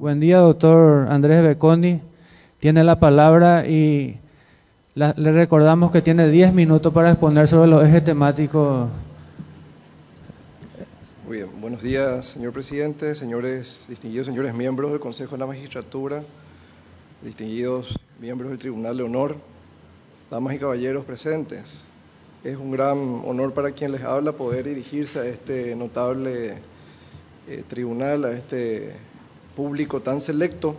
Buen día, doctor Andrés Becconi. Tiene la palabra y le recordamos que tiene 10 minutos para exponer sobre los ejes temáticos. Muy bien, buenos días, señor presidente, distinguidos señores miembros del Consejo de la Magistratura, distinguidos miembros del Tribunal de Honor, damas y caballeros presentes. Es un gran honor para quien les habla poder dirigirse a este notable tribunal, a este público tan selecto.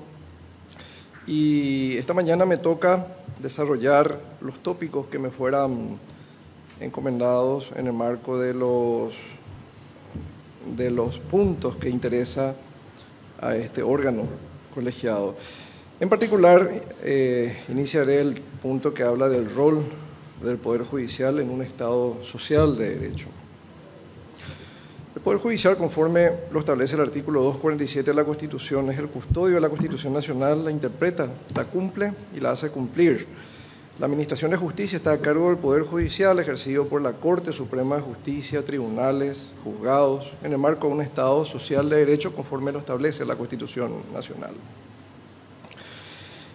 Y esta mañana me toca desarrollar los tópicos que me fueran encomendados en el marco de los puntos que interesa a este órgano colegiado. En particular, iniciaré el punto que habla del rol del Poder Judicial en un Estado social de derecho. El Poder Judicial, conforme lo establece el artículo 247 de la Constitución, es el custodio de la Constitución Nacional, la interpreta, la cumple y la hace cumplir. La Administración de Justicia está a cargo del Poder Judicial, ejercido por la Corte Suprema de Justicia, tribunales, juzgados, en el marco de un Estado social de derecho, conforme lo establece la Constitución Nacional.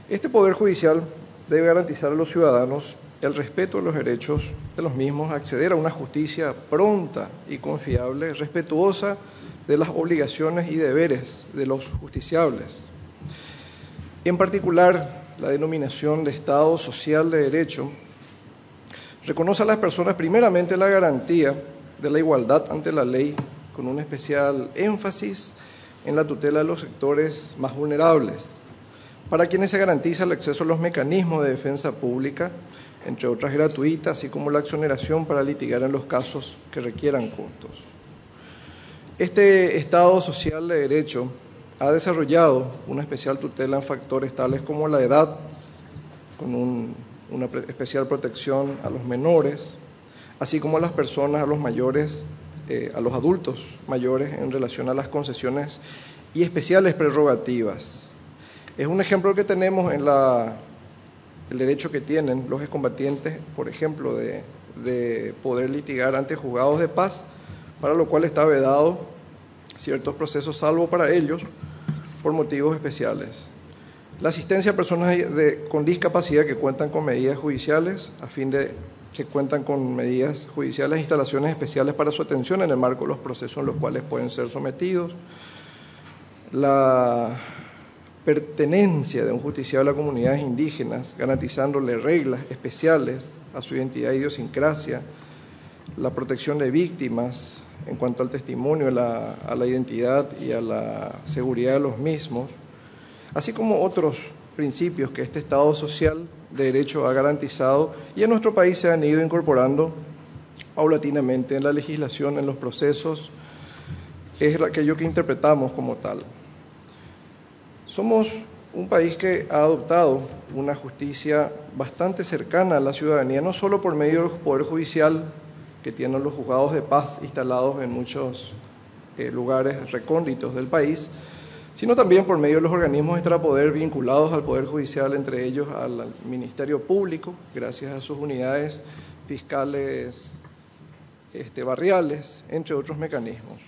Este Poder Judicial debe garantizar a los ciudadanos el respeto de los derechos de los mismos, acceder a una justicia pronta y confiable, respetuosa de las obligaciones y deberes de los justiciables. En particular, la denominación de Estado social de derecho reconoce a las personas primeramente la garantía de la igualdad ante la ley, con un especial énfasis en la tutela de los sectores más vulnerables, para quienes se garantiza el acceso a los mecanismos de defensa pública, entre otras gratuitas, así como la exoneración para litigar en los casos que requieran costos. Este Estado social de derecho ha desarrollado una especial tutela en factores tales como la edad, con una especial protección a los menores, así como a las personas, a los mayores, a los adultos mayores en relación a las concesiones y especiales prerrogativas. Es un ejemplo que tenemos en el derecho que tienen los excombatientes, por ejemplo, de poder litigar ante juzgados de paz, para lo cual está vedado ciertos procesos, salvo para ellos, por motivos especiales. La asistencia a personas con discapacidad que cuentan con medidas judiciales, a fin de que cuentan con medidas judiciales e instalaciones especiales para su atención en el marco de los procesos en los cuales pueden ser sometidos. La pertenencia de un justiciable a comunidades indígenas, garantizándole reglas especiales a su identidad e idiosincrasia, la protección de víctimas en cuanto al testimonio, a la identidad y a la seguridad de los mismos, así como otros principios que este Estado social de derecho ha garantizado y en nuestro país se han ido incorporando paulatinamente en la legislación, en los procesos, es aquello que interpretamos como tal. Somos un país que ha adoptado una justicia bastante cercana a la ciudadanía, no solo por medio del Poder Judicial, que tienen los juzgados de paz instalados en muchos lugares recónditos del país, sino también por medio de los organismos extrapoder vinculados al Poder Judicial, entre ellos al Ministerio Público, gracias a sus unidades fiscales barriales, entre otros mecanismos.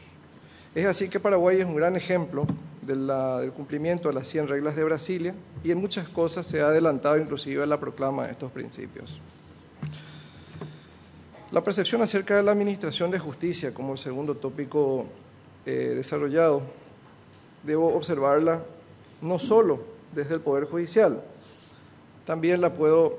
Es así que Paraguay es un gran ejemplo del cumplimiento de las 100 reglas de Brasilia y en muchas cosas se ha adelantado inclusive a la proclama de estos principios. La percepción acerca de la administración de justicia como el segundo tópico desarrollado, debo observarla no solo desde el Poder Judicial, también la puedo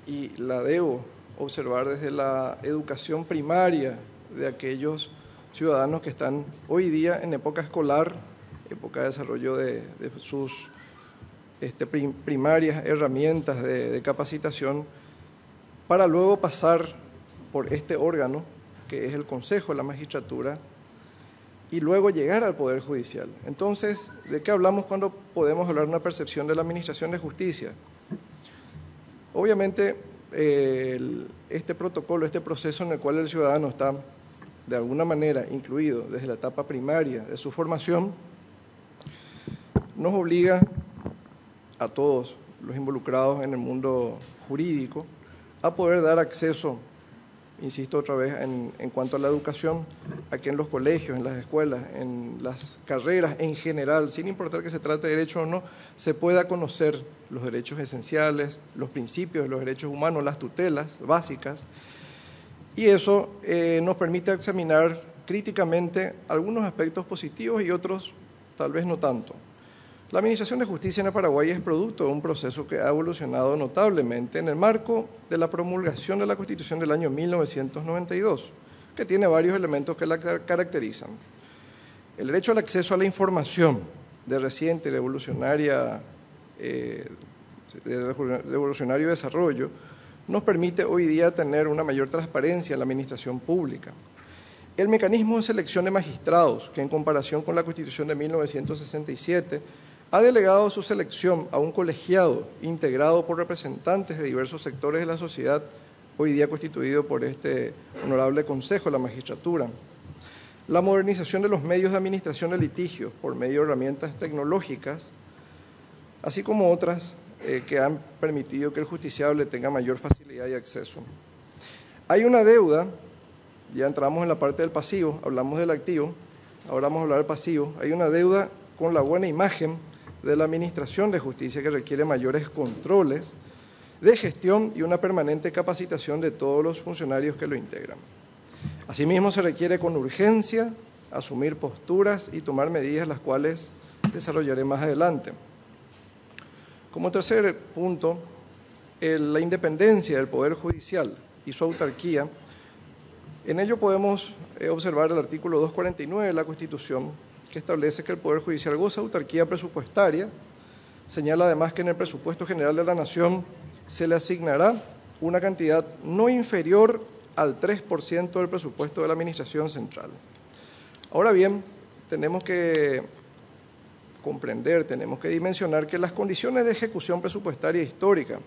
y la debo observar desde la educación primaria de aquellos ciudadanos que están hoy día en época escolar, época de desarrollo de sus primarias herramientas de capacitación, para luego pasar por este órgano, que es el Consejo de la Magistratura, y luego llegar al Poder Judicial. Entonces, ¿de qué hablamos cuando podemos hablar de una percepción de la Administración de Justicia? Obviamente, este protocolo, este proceso en el cual el ciudadano está de alguna manera incluido desde la etapa primaria de su formación, nos obliga a todos los involucrados en el mundo jurídico a poder dar acceso, insisto otra vez, en cuanto a la educación, a que en los colegios, en las escuelas, en las carreras en general, sin importar que se trate de derecho o no, se pueda conocer los derechos esenciales, los principios de los derechos humanos, las tutelas básicas, y eso nos permite examinar críticamente algunos aspectos positivos y otros tal vez no tanto. La Administración de Justicia en el Paraguay es producto de un proceso que ha evolucionado notablemente en el marco de la promulgación de la Constitución del año 1992, que tiene varios elementos que la caracterizan. El derecho al acceso a la información de reciente y revolucionario desarrollo nos permite hoy día tener una mayor transparencia en la administración pública. El mecanismo de selección de magistrados, que en comparación con la Constitución de 1967, ha delegado su selección a un colegiado integrado por representantes de diversos sectores de la sociedad, hoy día constituido por este honorable Consejo de la Magistratura. La modernización de los medios de administración de litigios por medio de herramientas tecnológicas, así como otras que han permitido que el justiciable tenga mayor facilidad y acceso. Hay una deuda, ya entramos en la parte del pasivo, hablamos del activo, ahora vamos a hablar del pasivo. Hay una deuda con la buena imagen de la Administración de Justicia que requiere mayores controles de gestión y una permanente capacitación de todos los funcionarios que lo integran. Asimismo, se requiere con urgencia asumir posturas y tomar medidas, las cuales desarrollaré más adelante. Como tercer punto, la independencia del Poder Judicial y su autarquía. En ello podemos observar el artículo 249 de la Constitución, que establece que el Poder Judicial goza de autarquía presupuestaria. Señala además que en el presupuesto general de la Nación se le asignará una cantidad no inferior al 3% del presupuesto de la Administración Central. Ahora bien, tenemos que comprender, tenemos que dimensionar que las condiciones de ejecución presupuestaria histórica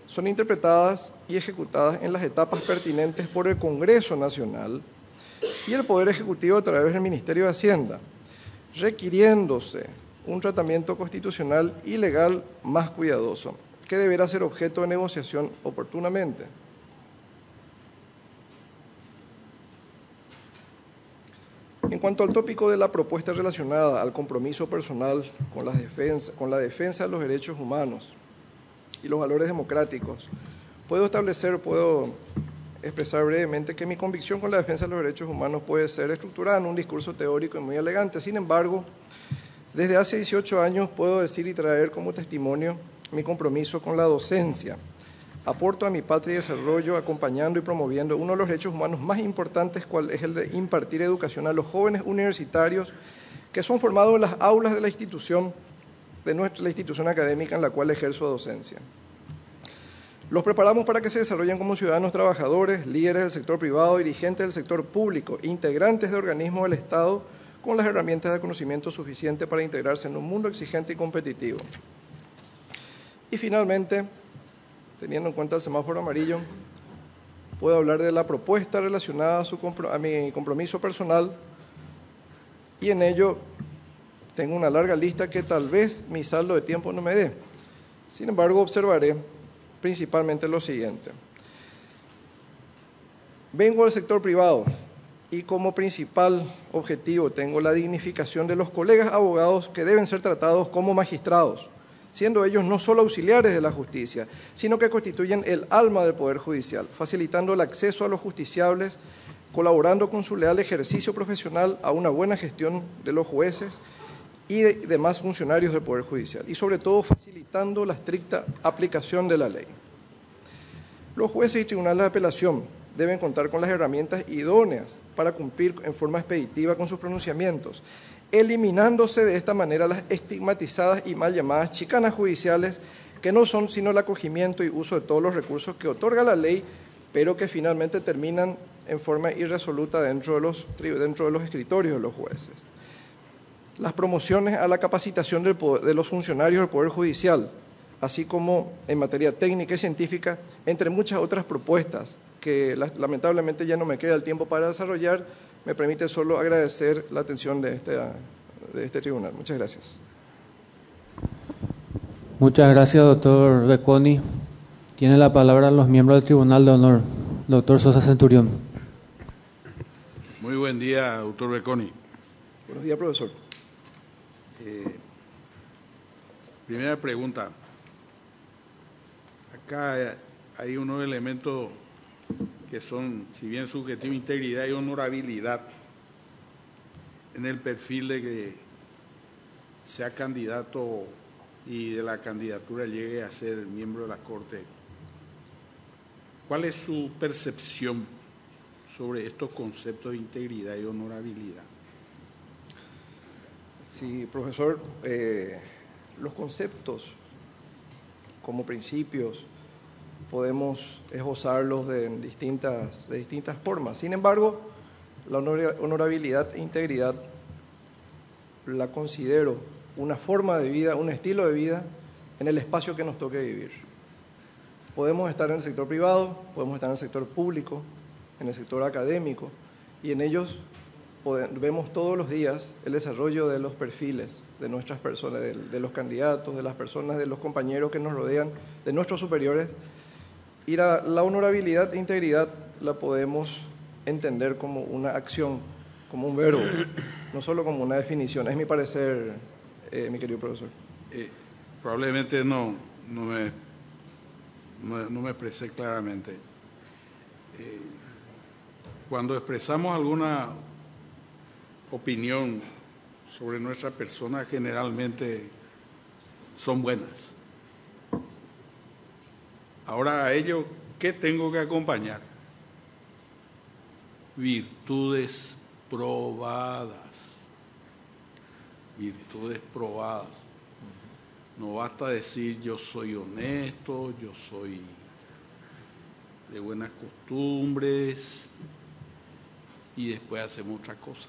son interpretadas y ejecutadas en las etapas pertinentes por el Congreso Nacional y el Poder Ejecutivo a través del Ministerio de Hacienda, requiriéndose un tratamiento constitucional y legal más cuidadoso, que deberá ser objeto de negociación oportunamente. En cuanto al tópico de la propuesta relacionada al compromiso personal con la defensa de los derechos humanos y los valores democráticos, puedo expresar brevemente que mi convicción con la defensa de los derechos humanos puede ser estructurada en un discurso teórico y muy elegante. Sin embargo, desde hace 18 años puedo decir y traer como testimonio mi compromiso con la docencia. Aporto a mi patria y desarrollo acompañando y promoviendo uno de los derechos humanos más importantes, cual es el de impartir educación a los jóvenes universitarios que son formados en las aulas de la institución académica en la cual ejerzo docencia. Los preparamos para que se desarrollen como ciudadanos trabajadores, líderes del sector privado, dirigentes del sector público, integrantes de organismos del Estado, con las herramientas de conocimiento suficientes para integrarse en un mundo exigente y competitivo. Y finalmente, teniendo en cuenta el semáforo amarillo, puedo hablar de la propuesta relacionada a mi compromiso personal, y en ello tengo una larga lista que tal vez mi saldo de tiempo no me dé. Sin embargo, observaré principalmente lo siguiente. Vengo del sector privado y como principal objetivo tengo la dignificación de los colegas abogados que deben ser tratados como magistrados, siendo ellos no solo auxiliares de la justicia, sino que constituyen el alma del Poder Judicial, facilitando el acceso a los justiciables, colaborando con su leal ejercicio profesional a una buena gestión de los jueces y demás funcionarios del Poder Judicial, y sobre todo facilitando la estricta aplicación de la ley. Los jueces y tribunales de apelación deben contar con las herramientas idóneas para cumplir en forma expeditiva con sus pronunciamientos, eliminándose de esta manera las estigmatizadas y mal llamadas chicanas judiciales, que no son sino el acogimiento y uso de todos los recursos que otorga la ley, pero que finalmente terminan en forma irresoluta dentro de los escritorios de los jueces. Las promociones a la capacitación de los funcionarios del Poder Judicial, así como en materia técnica y científica, entre muchas otras propuestas que lamentablemente ya no me queda el tiempo para desarrollar, me permite solo agradecer la atención de este tribunal. Muchas gracias. Muchas gracias, doctor Becconi. Tiene la palabra los miembros del Tribunal de Honor. Doctor Sosa Centurión. Muy buen día, doctor Becconi. Buenos días, profesor. Primera pregunta. Acá hay unos elementos que son, si bien subjetiva, integridad y honorabilidad, en el perfil de que sea candidato y de la candidatura llegue a ser miembro de la Corte. ¿Cuál es su percepción sobre estos conceptos de integridad y honorabilidad? Sí, profesor, los conceptos como principios podemos esbozarlos de distintas formas. Sin embargo, la honorabilidad e integridad la considero una forma de vida, un estilo de vida en el espacio que nos toque vivir. Podemos estar en el sector privado, podemos estar en el sector público, en el sector académico, y en ellos vemos todos los días el desarrollo de los perfiles de nuestras personas, de los candidatos, de las personas, de los compañeros que nos rodean, de nuestros superiores. Y la honorabilidad e integridad la podemos entender como una acción, como un verbo, no solo como una definición. Es mi parecer, mi querido profesor. Probablemente no me expresé claramente. Cuando expresamos alguna opinión sobre nuestra persona, generalmente son buenas. Ahora, a ello, ¿qué tengo que acompañar? Virtudes probadas. Virtudes probadas. No basta decir yo soy honesto, yo soy de buenas costumbres y después hacemos otra cosa.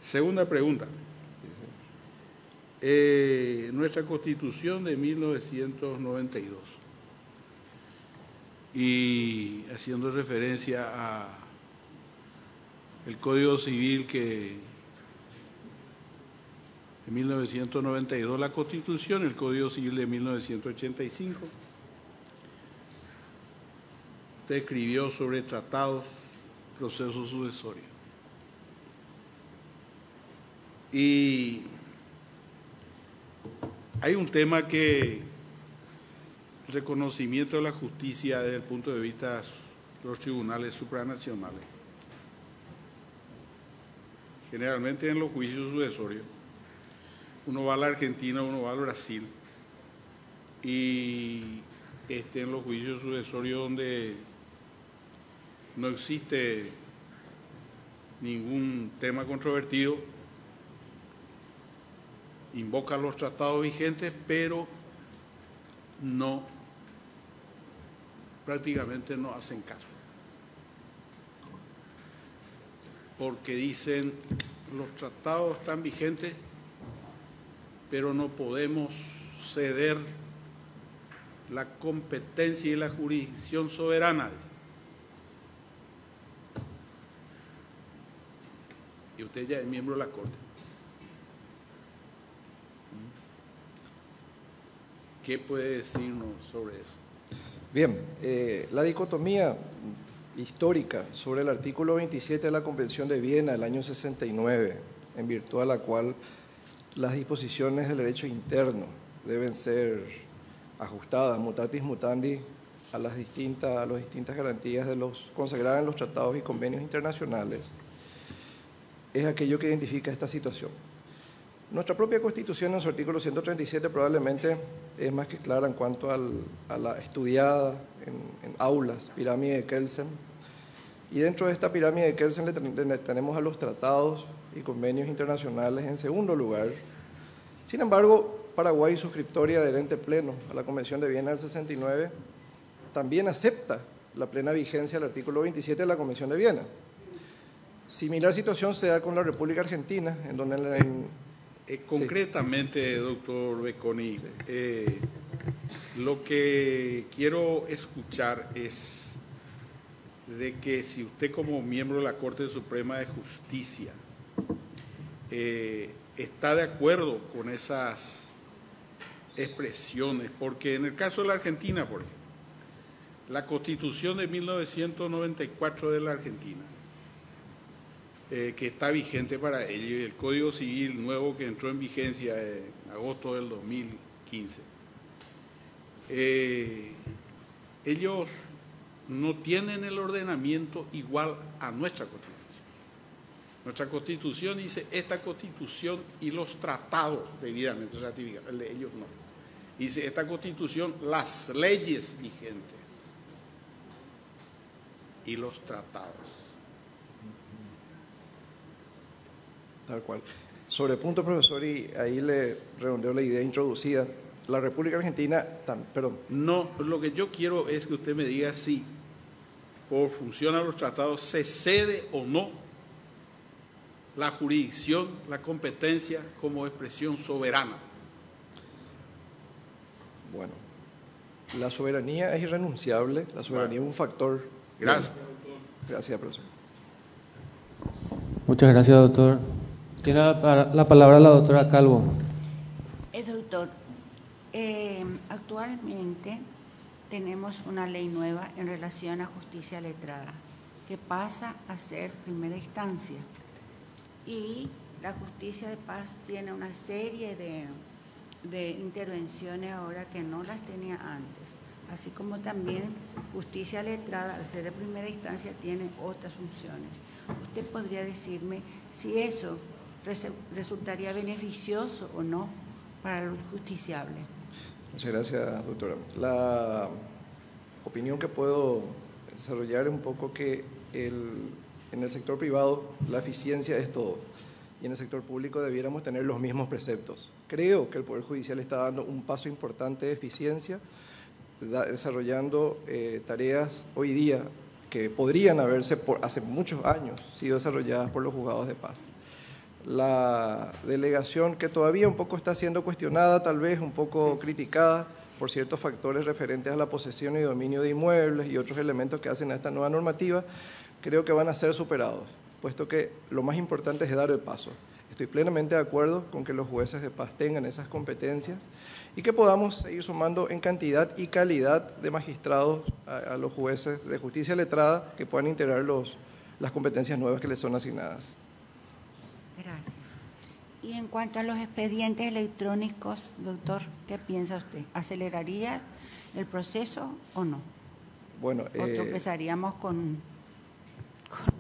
Segunda pregunta. Nuestra Constitución de 1992, y haciendo referencia a el Código Civil que de 1992, la Constitución, el Código Civil de 1985, usted escribió sobre tratados, procesos sucesorios. Y hay un tema que el reconocimiento de la justicia desde el punto de vista de los tribunales supranacionales. Generalmente en los juicios sucesorios, uno va a la Argentina, uno va al Brasil, y en los juicios sucesorios donde no existe ningún tema controvertido, invocan los tratados vigentes, pero prácticamente no hacen caso. Porque dicen, los tratados están vigentes, pero no podemos ceder la competencia y la jurisdicción soberana. Y usted ya es miembro de la Corte. ¿Qué puede decirnos sobre eso? Bien, la dicotomía histórica sobre el artículo 27 de la Convención de Viena del año 69, en virtud de la cual las disposiciones del derecho interno deben ser ajustadas mutatis mutandi a las distintas garantías consagradas en los tratados y convenios internacionales, es aquello que identifica esta situación. Nuestra propia Constitución, en su artículo 137, probablemente es más que clara en cuanto a la estudiada en aulas pirámide de Kelsen. Y dentro de esta pirámide de Kelsen tenemos a los tratados y convenios internacionales en segundo lugar. Sin embargo, Paraguay, suscriptoria adherente pleno a la Convención de Viena del 69, también acepta la plena vigencia del artículo 27 de la Convención de Viena. Similar situación se da con la República Argentina, en donde concretamente, doctor Becconi, lo que quiero escuchar es de que si usted como miembro de la Corte Suprema de Justicia está de acuerdo con esas expresiones, porque en el caso de la Argentina, por ejemplo, la Constitución de 1994 de la Argentina, que está vigente para ello, y el Código Civil nuevo que entró en vigencia en agosto del 2015, ellos no tienen el ordenamiento igual a nuestra Constitución. Nuestra Constitución dice esta Constitución y los tratados debidamente ratificados, el de ellos no. Dice esta Constitución, las leyes vigentes y los tratados. Tal cual. Sobre el punto, profesor, y ahí le redondeo la idea introducida, la República Argentina, perdón. No, lo que yo quiero es que usted me diga si por función a los tratados se cede o no la jurisdicción, la competencia como expresión soberana. Bueno, la soberanía es irrenunciable, la soberanía es un factor. Gracias. Gracias, profesor. Muchas gracias, doctor. Tiene la palabra la doctora Calvo. Doctor, actualmente tenemos una ley nueva en relación a justicia letrada que pasa a ser primera instancia y la justicia de paz tiene una serie de intervenciones ahora que no las tenía antes, así como también justicia letrada al ser de primera instancia tiene otras funciones. ¿Usted podría decirme si eso resultaría beneficioso o no para el justiciable? Muchas gracias, doctora. La opinión que puedo desarrollar es un poco que en el sector privado la eficiencia es todo y en el sector público debiéramos tener los mismos preceptos. Creo que el Poder Judicial está dando un paso importante de eficiencia, desarrollando tareas hoy día que podrían haberse hace muchos años sido desarrolladas por los juzgados de paz. La delegación que todavía un poco está siendo cuestionada, tal vez un poco criticada por ciertos factores referentes a la posesión y dominio de inmuebles y otros elementos que hacen a esta nueva normativa, creo que van a ser superados, puesto que lo más importante es dar el paso. Estoy plenamente de acuerdo con que los jueces de paz tengan esas competencias y que podamos seguir sumando en cantidad y calidad de magistrados a los jueces de justicia letrada que puedan integrar las competencias nuevas que les son asignadas. Gracias. Y en cuanto a los expedientes electrónicos, doctor, ¿qué piensa usted? ¿Aceleraría el proceso o no? Bueno, ¿O tropezaríamos con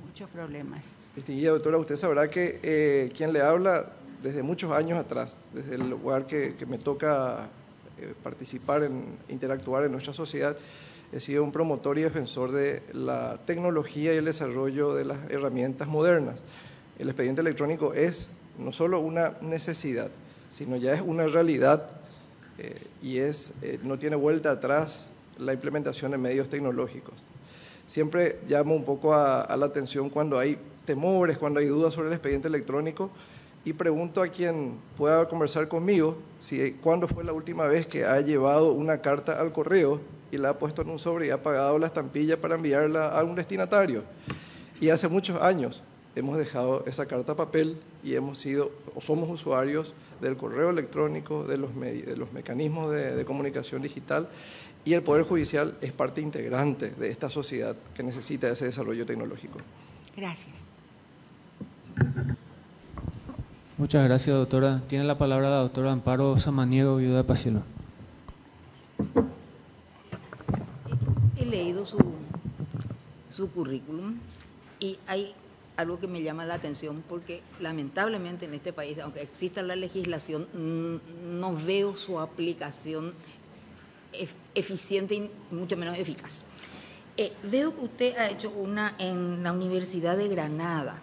muchos problemas? Distinguida doctora, usted sabrá que quien le habla desde muchos años atrás, desde el lugar que me toca participar, interactuar en nuestra sociedad, he sido un promotor y defensor de la tecnología y el desarrollo de las herramientas modernas. El expediente electrónico es no solo una necesidad, sino ya es una realidad y no tiene vuelta atrás la implementación de medios tecnológicos. Siempre llamo un poco a la atención cuando hay temores, cuando hay dudas sobre el expediente electrónico y pregunto a quien pueda conversar conmigo cuándo fue la última vez que ha llevado una carta al correo y la ha puesto en un sobre y ha pagado la estampilla para enviarla a un destinatario. Y hace muchos años hemos dejado esa carta a papel y somos usuarios del correo electrónico, de los mecanismos de comunicación digital, y el Poder Judicial es parte integrante de esta sociedad que necesita ese desarrollo tecnológico. Gracias. Muchas gracias, doctora. Tiene la palabra la doctora Amparo Samaniego, viuda de Pacielo. He leído su currículum y hay algo que me llama la atención porque lamentablemente en este país, aunque exista la legislación, no veo su aplicación eficiente y mucho menos eficaz. Veo que usted ha hecho en la Universidad de Granada,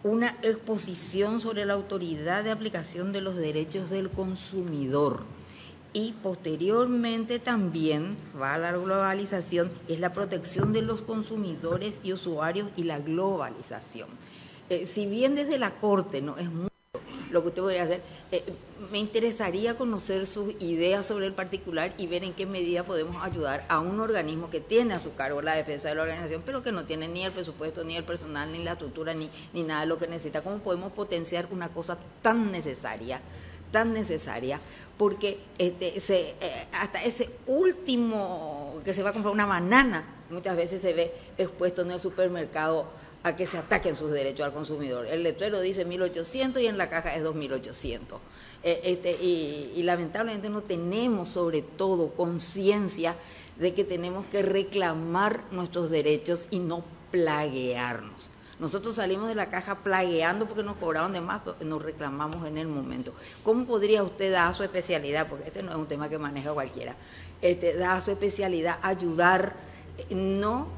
una exposición sobre la autoridad de aplicación de los derechos del consumidor y posteriormente también va a la globalización, es la protección de los consumidores y usuarios y la globalización. Si bien desde la Corte no es mucho lo que usted podría hacer, me interesaría conocer sus ideas sobre el particular y ver en qué medida podemos ayudar a un organismo que tiene a su cargo la defensa de la organización, pero que no tiene ni el presupuesto, ni el personal, ni la estructura, ni nada de lo que necesita. ¿Cómo podemos potenciar una cosa tan necesaria tan necesaria, porque hasta ese último que se va a comprar una banana, muchas veces se ve expuesto en el supermercado a que se ataquen sus derechos al consumidor. El letrero dice 1.800 y en la caja es 2.800. Y lamentablemente no tenemos sobre todo conciencia de que tenemos que reclamar nuestros derechos y no plaguearnos. Nosotros salimos de la caja plagueando porque nos cobraron de más, pero nos reclamamos en el momento. ¿Cómo podría usted, dar su especialidad, porque este no es un tema que maneja cualquiera, dar su especialidad, ayudar, no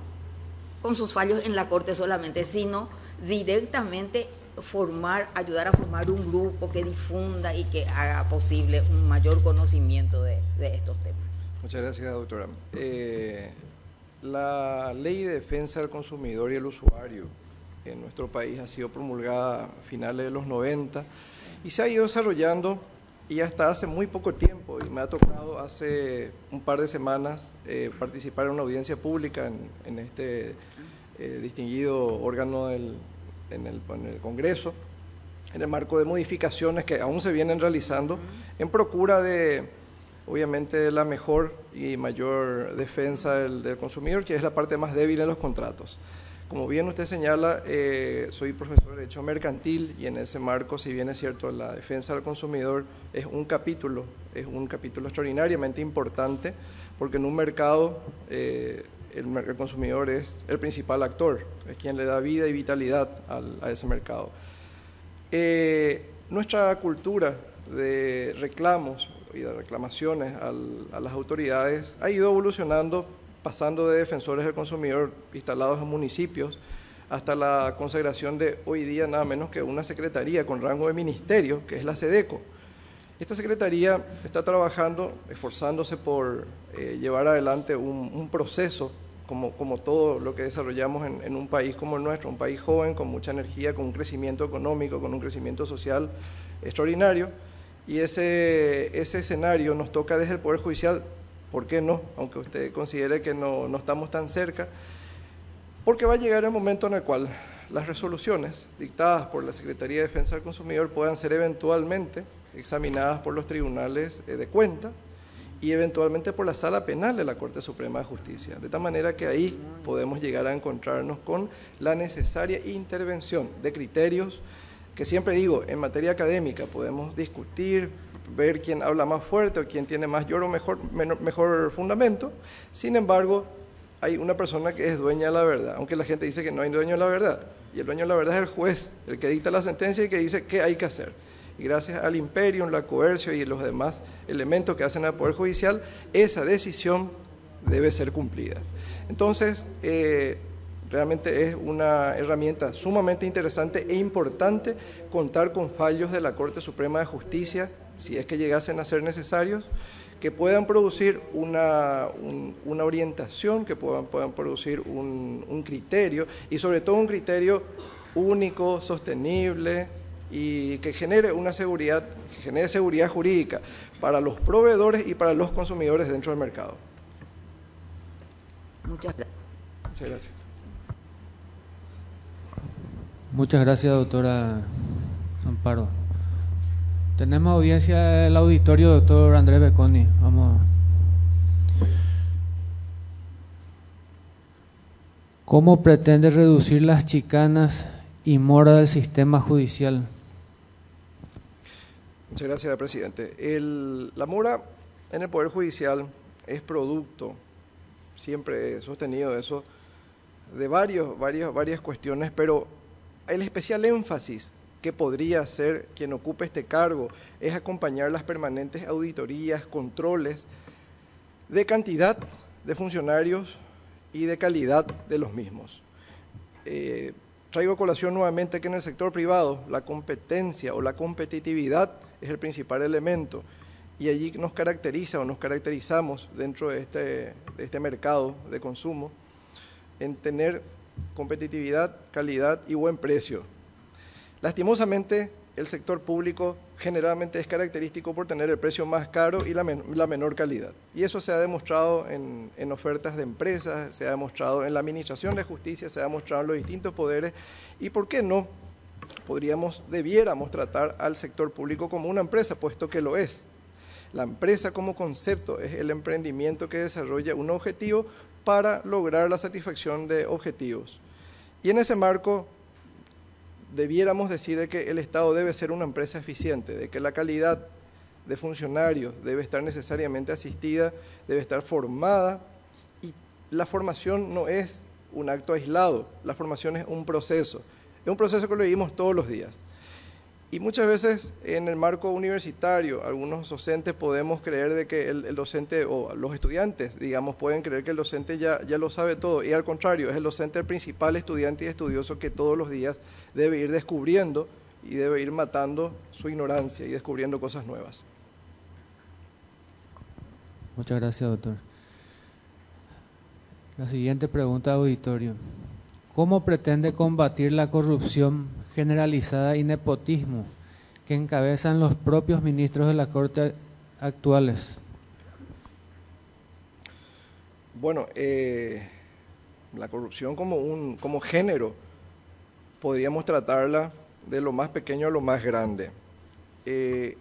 con sus fallos en la corte solamente, sino directamente ayudar a formar un grupo que difunda y que haga posible un mayor conocimiento de estos temas? Muchas gracias, doctora. La Ley de Defensa del Consumidor y el Usuario en nuestro país ha sido promulgada a finales de los 90 y se ha ido desarrollando, y hasta hace muy poco tiempo, y me ha tocado hace un par de semanas participar en una audiencia pública en este distinguido órgano en el Congreso, en el marco de modificaciones que aún se vienen realizando en procura de, obviamente, de la mejor y mayor defensa del consumidor, que es la parte más débil en los contratos. Como bien usted señala, soy profesor de Derecho Mercantil y en ese marco, si bien es cierto, la defensa del consumidor es un capítulo extraordinariamente importante, porque en un mercado el consumidor es el principal actor, es quien le da vida y vitalidad a ese mercado. Nuestra cultura de reclamos y de reclamaciones a las autoridades ha ido evolucionando, pasando de defensores del consumidor instalados en municipios hasta la consagración de hoy día nada menos que una secretaría con rango de ministerio, que es la SEDECO. Esta secretaría está trabajando, esforzándose por llevar adelante un proceso, como todo lo que desarrollamos en un país como el nuestro, un país joven, con mucha energía, con un crecimiento económico, con un crecimiento social extraordinario, y ese escenario nos toca desde el Poder Judicial. ¿Por qué no? Aunque usted considere que no estamos tan cerca, porque va a llegar el momento en el cual las resoluciones dictadas por la Secretaría de Defensa del Consumidor puedan ser eventualmente examinadas por los tribunales de cuenta y eventualmente por la Sala Penal de la Corte Suprema de Justicia. De tal manera que ahí podemos llegar a encontrarnos con la necesaria intervención de criterios que, siempre digo, en materia académica podemos discutir, ver quién habla más fuerte o quién tiene mayor o mejor fundamento. Sin embargo, hay una persona que es dueña de la verdad, aunque la gente dice que no hay dueño de la verdad, y el dueño de la verdad es el juez, el que dicta la sentencia y que dice qué hay que hacer. Y gracias al imperium, la coercio y los demás elementos que hacen al Poder Judicial, esa decisión debe ser cumplida. Entonces, realmente es una herramienta sumamente interesante e importante contar con fallos de la Corte Suprema de Justicia, si es que llegasen a ser necesarios, que puedan producir una orientación, que puedan producir un criterio, y sobre todo un criterio único, sostenible, y que genere seguridad jurídica para los proveedores y para los consumidores dentro del mercado. Muchas gracias. Muchas gracias. Muchas gracias, doctora Amparo. Tenemos audiencia del auditorio, doctor Andrés Beconi. Vamos. ¿Cómo pretende reducir las chicanas y mora del sistema judicial? Muchas gracias, presidente. La mora en el Poder Judicial es producto, siempre he sostenido eso, de varias cuestiones, pero el especial énfasis que podría hacer quien ocupe este cargo es acompañar las permanentes auditorías, controles de cantidad de funcionarios y de calidad de los mismos. Traigo a colación nuevamente que en el sector privado la competencia o la competitividad es el principal elemento, y allí nos caracterizamos dentro de este mercado de consumo en tener competitividad, calidad y buen precio. Lastimosamente, el sector público generalmente es característico por tener el precio más caro y la menor calidad. Y eso se ha demostrado en ofertas de empresas, se ha demostrado en la administración de justicia, se ha demostrado en los distintos poderes y, ¿por qué no?, debiéramos tratar al sector público como una empresa, puesto que lo es. La empresa como concepto es el emprendimiento que desarrolla un objetivo para lograr la satisfacción de objetivos. Y en ese marco debiéramos decir de que el Estado debe ser una empresa eficiente, de que la calidad de funcionarios debe estar necesariamente asistida, debe estar formada, y la formación no es un acto aislado, la formación es un proceso que lo vivimos todos los días. Y muchas veces en el marco universitario, algunos docentes podemos creer de que el docente, o los estudiantes, digamos, pueden creer que el docente ya lo sabe todo, y al contrario, es el docente el principal estudiante y estudioso que todos los días debe ir descubriendo y debe ir matando su ignorancia y descubriendo cosas nuevas. Muchas gracias, doctor. La siguiente pregunta, auditorio. ¿Cómo pretende combatir la corrupción generalizada y nepotismo que encabezan los propios ministros de la Corte actuales? Bueno, la corrupción como género podríamos tratarla de lo más pequeño a lo más grande. El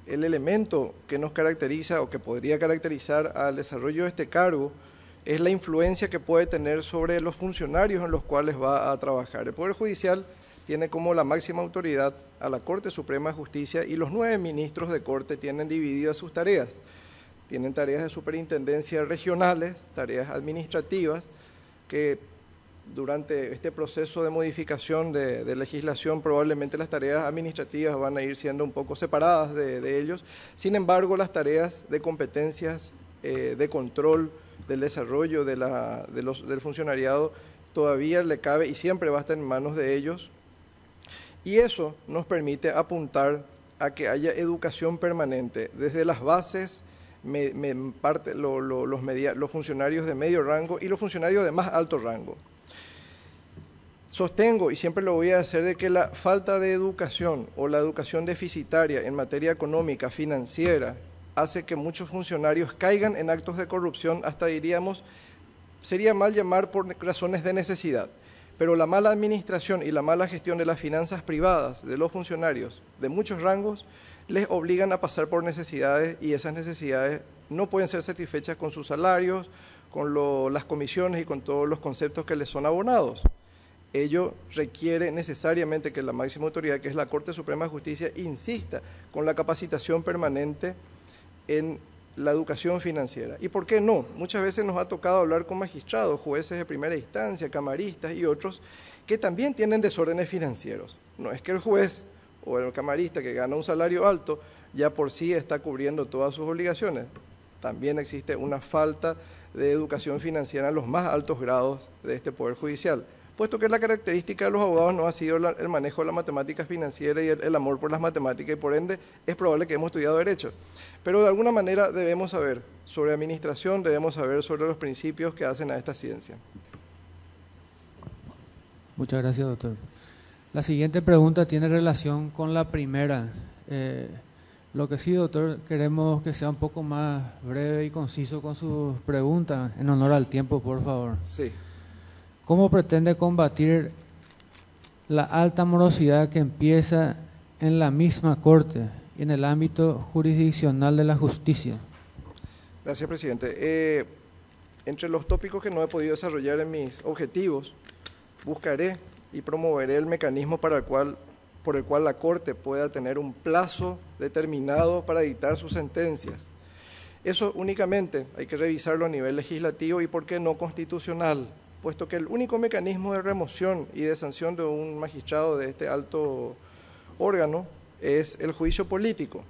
elemento que nos caracteriza o que podría caracterizar al desarrollo de este cargo es la influencia que puede tener sobre los funcionarios en los cuales va a trabajar. El Poder Judicial tiene como la máxima autoridad a la Corte Suprema de Justicia, y los 9 ministros de Corte tienen divididas sus tareas. Tienen tareas de superintendencia regionales, tareas administrativas, que durante este proceso de modificación de legislación probablemente las tareas administrativas van a ir siendo un poco separadas de ellos. Sin embargo, las tareas de competencias de control del desarrollo del funcionariado todavía le cabe y siempre va a estar en manos de ellos. Y eso nos permite apuntar a que haya educación permanente desde las bases, los funcionarios de medio rango y los funcionarios de más alto rango. Sostengo, y siempre lo voy a hacer, de que la falta de educación o la educación deficitaria en materia económica, financiera, hace que muchos funcionarios caigan en actos de corrupción, hasta diríamos, sería mal llamar por razones de necesidad. Pero la mala administración y la mala gestión de las finanzas privadas de los funcionarios de muchos rangos les obligan a pasar por necesidades, y esas necesidades no pueden ser satisfechas con sus salarios, con las comisiones y con todos los conceptos que les son abonados. Ello requiere necesariamente que la máxima autoridad, que es la Corte Suprema de Justicia, insista con la capacitación permanente en la educación financiera. ¿Y por qué no? Muchas veces nos ha tocado hablar con magistrados, jueces de primera instancia, camaristas y otros que también tienen desórdenes financieros. No es que el juez o el camarista que gana un salario alto ya por sí está cubriendo todas sus obligaciones. También existe una falta de educación financiera en los más altos grados de este Poder Judicial, puesto que la característica de los abogados no ha sido el manejo de la matemática financiera y el amor por las matemáticas, y por ende es probable que hemos estudiado Derecho. Pero de alguna manera debemos saber sobre administración, debemos saber sobre los principios que hacen a esta ciencia. Muchas gracias, doctor. La siguiente pregunta tiene relación con la primera. Lo que sí, doctor, queremos que sea un poco más breve y conciso con sus preguntas, en honor al tiempo, por favor. Sí. ¿Cómo pretende combatir la alta morosidad que empieza en la misma Corte y en el ámbito jurisdiccional de la justicia? Gracias, presidente. Entre los tópicos que no he podido desarrollar en mis objetivos, buscaré y promoveré el mecanismo por el cual la Corte pueda tener un plazo determinado para dictar sus sentencias. Eso únicamente hay que revisarlo a nivel legislativo y, ¿por qué no, constitucional? Puesto que el único mecanismo de remoción y de sanción de un magistrado de este alto órgano es el juicio político.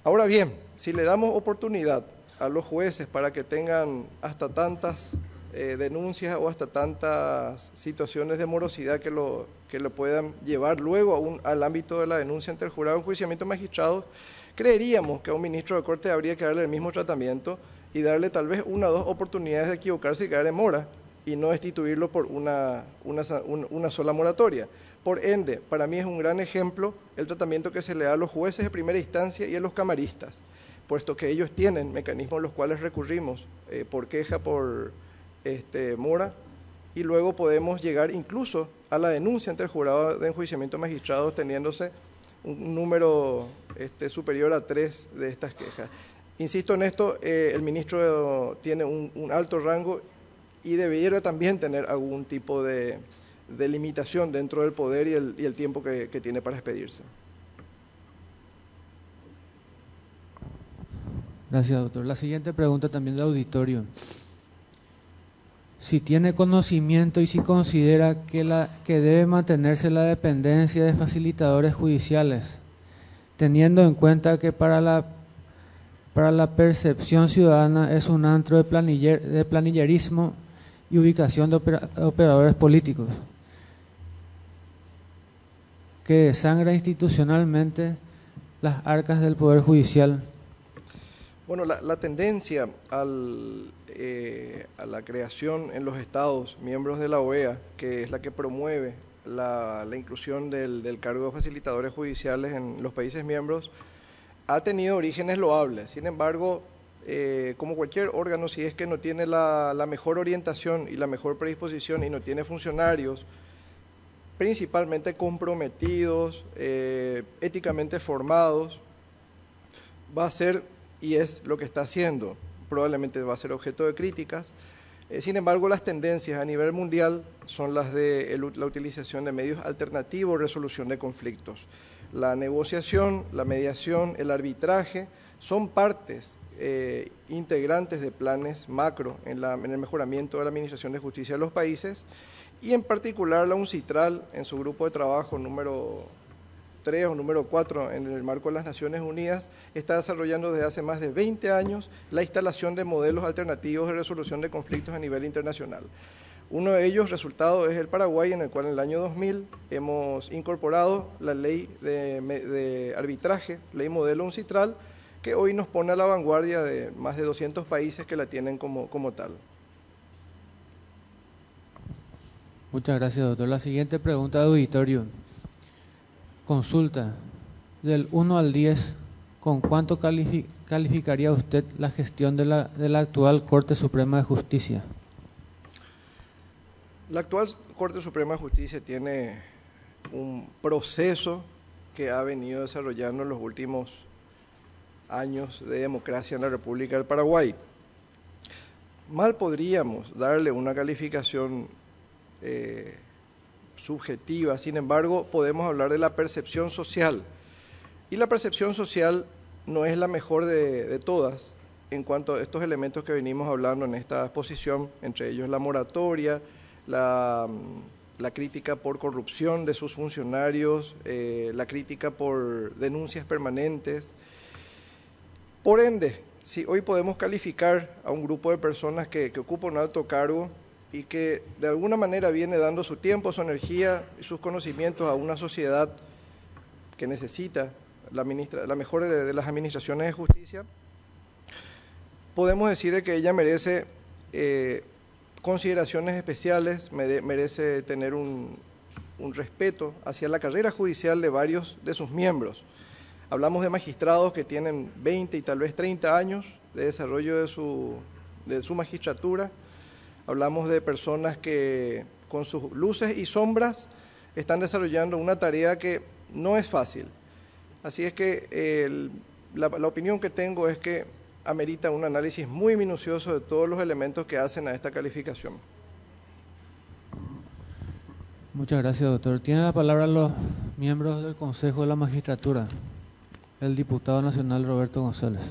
Ahora bien, si le damos oportunidad a los jueces para que tengan hasta tantas denuncias o hasta tantas situaciones de morosidad que lo puedan llevar luego al ámbito de la denuncia ante el jurado de enjuiciamiento de magistrados, creeríamos que a un ministro de Corte habría que darle el mismo tratamiento y darle tal vez 1 o 2 oportunidades de equivocarse y caer en mora, y no destituirlo por una sola moratoria. Por ende, para mí es un gran ejemplo el tratamiento que se le da a los jueces de primera instancia y a los camaristas, puesto que ellos tienen mecanismos los cuales recurrimos por queja, por mora, y luego podemos llegar incluso a la denuncia ante el jurado de enjuiciamiento de magistrados, teniéndose un número superior a 3 de estas quejas. Insisto en esto, el ministro tiene un alto rango y debiera también tener algún tipo de limitación dentro del poder y el tiempo que tiene para expedirse. Gracias, doctor. La siguiente pregunta también del auditorio. Si tiene conocimiento y si considera que debe mantenerse la dependencia de facilitadores judiciales, teniendo en cuenta que para la percepción ciudadana es un antro de planillerismo y ubicación de operadores políticos, que desangra institucionalmente las arcas del Poder Judicial. Bueno, la tendencia a la creación en los estados miembros de la OEA, que es la que promueve la inclusión del cargo de facilitadores judiciales en los países miembros, ha tenido orígenes loables. Sin embargo, como cualquier órgano, si es que no tiene la mejor orientación y la mejor predisposición y no tiene funcionarios principalmente comprometidos, éticamente formados, va a ser, y es lo que está haciendo, probablemente va a ser objeto de críticas. Sin embargo, las tendencias a nivel mundial son las de la utilización de medios alternativos de resolución de conflictos. La negociación, la mediación, el arbitraje son partes integrantes de planes macro en el mejoramiento de la administración de justicia de los países, y en particular la UNCITRAL en su grupo de trabajo número 3 o número 4 en el marco de las Naciones Unidas está desarrollando desde hace más de 20 años la instalación de modelos alternativos de resolución de conflictos a nivel internacional. Uno de ellos, resultado, es el Paraguay, en el cual en el año 2000 hemos incorporado la ley de arbitraje, ley modelo UNCITRAL, que hoy nos pone a la vanguardia de más de 200 países que la tienen como tal. Muchas gracias, doctor. La siguiente pregunta de auditorio. Consulta. Del 1 al 10, ¿con cuánto calificaría usted la gestión de la actual Corte Suprema de Justicia? La actual Corte Suprema de Justicia tiene un proceso que ha venido desarrollando en los últimos años de democracia en la República del Paraguay. Mal podríamos darle una calificación subjetiva, sin embargo, podemos hablar de la percepción social. Y la percepción social no es la mejor de todas en cuanto a estos elementos que venimos hablando en esta exposición, entre ellos la moratoria, la crítica por corrupción de sus funcionarios, la crítica por denuncias permanentes. Por ende, si hoy podemos calificar a un grupo de personas que ocupa un alto cargo y que de alguna manera viene dando su tiempo, su energía y sus conocimientos a una sociedad que necesita la mejor de las administraciones de justicia, podemos decir que ella merece consideraciones especiales, merece tener un respeto hacia la carrera judicial de varios de sus miembros. Hablamos de magistrados que tienen 20 y tal vez 30 años de desarrollo de su magistratura. Hablamos de personas que con sus luces y sombras están desarrollando una tarea que no es fácil. Así es que la opinión que tengo es que amerita un análisis muy minucioso de todos los elementos que hacen a esta calificación. Muchas gracias, doctor. Tiene la palabra los miembros del Consejo de la Magistratura. El diputado nacional Roberto González.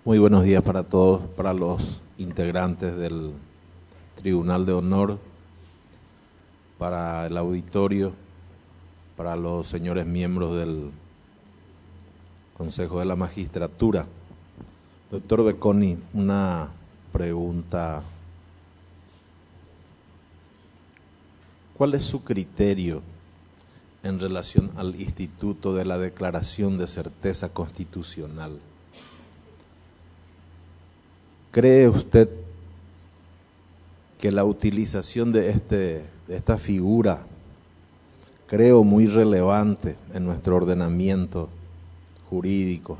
Muy buenos días para todos, para los integrantes del Tribunal de Honor, para el auditorio, para los señores miembros del Consejo de la Magistratura. Doctor Becconi, una pregunta. ¿Cuál es su criterio en relación al Instituto de la Declaración de Certeza Constitucional? ¿Cree usted que la utilización de esta figura, creo muy relevante en nuestro ordenamiento jurídico,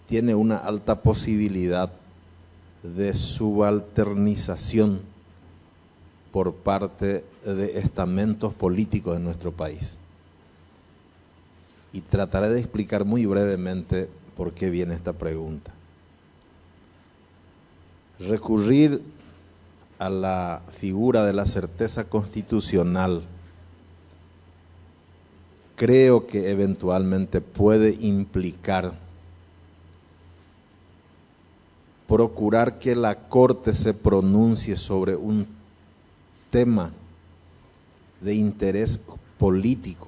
tiene una alta posibilidad de subalternización por parte de estamentos políticos en nuestro país. Y trataré de explicar muy brevemente por qué viene esta pregunta. Recurrir a la figura de la certeza constitucional creo que eventualmente puede implicar procurar que la Corte se pronuncie sobre un tema de interés político.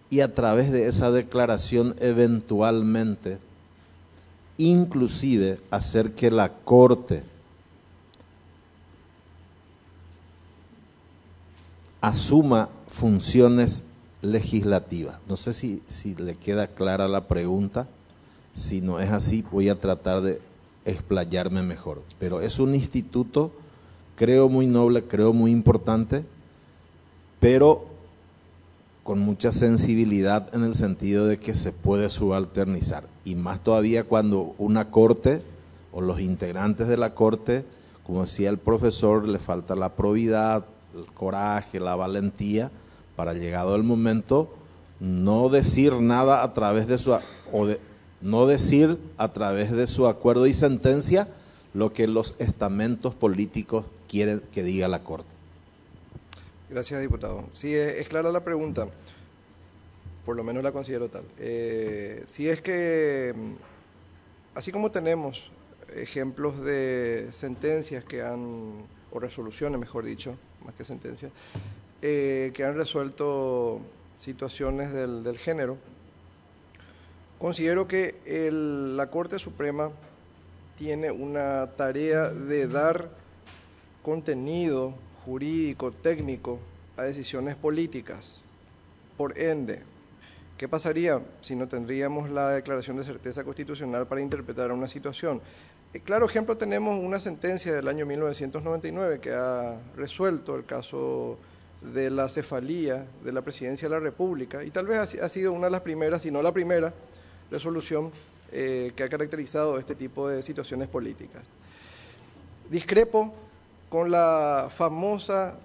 Y a través de esa declaración eventualmente, inclusive hacer que la Corte asuma funciones legislativas. No sé si le queda clara la pregunta. Si no es así, voy a tratar de explayarme mejor. Pero es un instituto, creo muy noble, creo muy importante, pero con mucha sensibilidad en el sentido de que se puede subalternizar. Y más todavía cuando una corte o los integrantes de la corte, como decía el profesor, le falta la probidad, el coraje, la valentía, para llegado el momento, no decir nada a través de no decir a través de su acuerdo y sentencia lo que los estamentos políticos quieren que diga la Corte. Gracias, diputado. Sí, es clara la pregunta, por lo menos la considero tal. Si es que, así como tenemos ejemplos de sentencias que o resoluciones, mejor dicho, más que sentencias, que han resuelto situaciones del género, considero que la Corte Suprema tiene una tarea de dar contenido jurídico, técnico, a decisiones políticas. Por ende, ¿qué pasaría si no tendríamos la declaración de certeza constitucional para interpretar una situación? Claro ejemplo, tenemos una sentencia del año 1999 que ha resuelto el caso de la cefalía de la Presidencia de la República, y tal vez ha sido una de las primeras, si no la primera, resolución que ha caracterizado este tipo de situaciones políticas. Discrepo con la famosa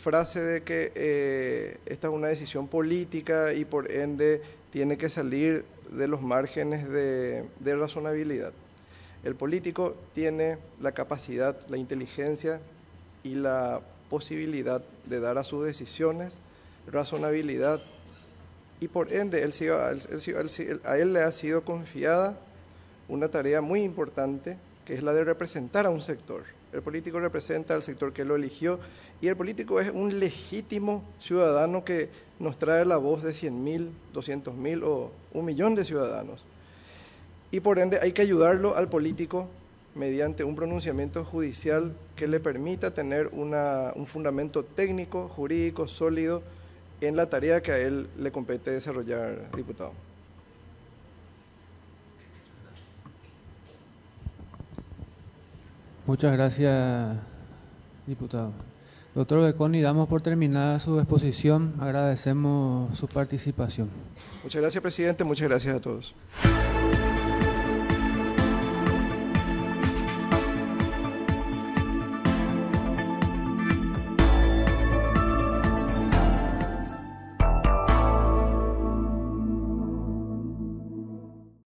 frase de que esta es una decisión política y por ende tiene que salir de los márgenes de razonabilidad. El político tiene la capacidad, la inteligencia y la posibilidad de dar a sus decisiones razonabilidad, y por ende a él le ha sido confiada una tarea muy importante, que es la de representar a un sector. El político representa al sector que lo eligió, y el político es un legítimo ciudadano que nos trae la voz de 100.000, 200.000 o 1.000.000 de ciudadanos. Y por ende hay que ayudarlo al político mediante un pronunciamiento judicial que le permita tener un fundamento técnico, jurídico, sólido en la tarea que a él le compete desarrollar, diputado. Muchas gracias, diputado. Doctor Becconi, damos por terminada su exposición. Agradecemos su participación. Muchas gracias, presidente. Muchas gracias a todos.